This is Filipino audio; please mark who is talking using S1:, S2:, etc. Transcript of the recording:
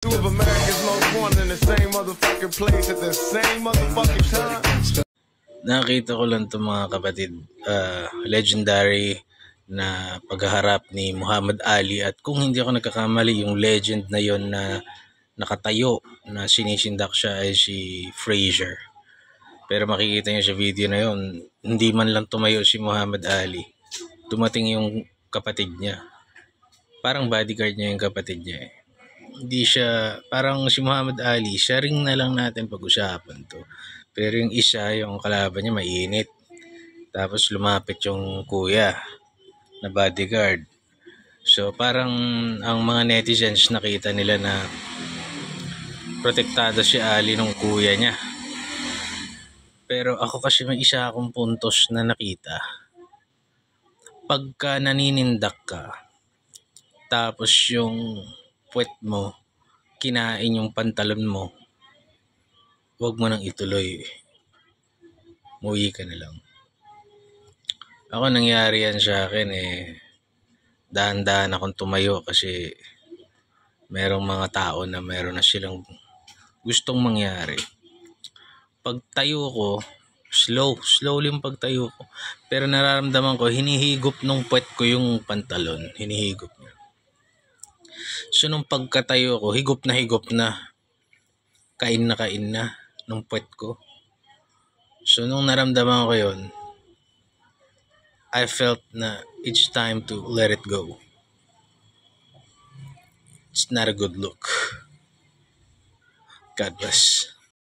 S1: Two of America's most wanted in the same motherfucking place at the same motherfucking time.
S2: Nakita ko lang itong mga kapatid, legendary na paghaharap ni Muhammad Ali, at kung hindi ako nagkakamali, yung legend na yon na nakatayo na sinisindak siya ay si Frazier. Pero makikita niyo sa video na yon, hindi man lang tumayo si Muhammad Ali. Dumating yung kapatid niya. Parang bodyguard niya yung kapatid niya eh. Hindi siya, parang si Muhammad Ali, sharing na lang natin pag-usapan to. Pero yung isa, yung kalaban niya mainit. Tapos lumapit yung kuya na bodyguard. So parang ang mga netizens nakita nila na protektado si Ali nung kuya niya. Pero ako kasi may isa akong puntos na nakita. Pagka naninindak ka, tapos yung puwet mo, kinain yung pantalon mo, huwag mo nang ituloy. Muwi ka na lang. Ako nangyari yan sa akin eh. Dahan-dahan akong tumayo kasi merong mga tao na meron na silang gustong mangyari. Pagtayo ko, slowly yung pagtayo ko. Pero nararamdaman ko, hinihigop nung puwet ko yung pantalon. Hinihigop niya. So nung pagkatayo ko, higop na. Kain na nung puwet ko. So nung naramdaman ko yun, I felt na it's time to let it go. It's not a good look. God bless.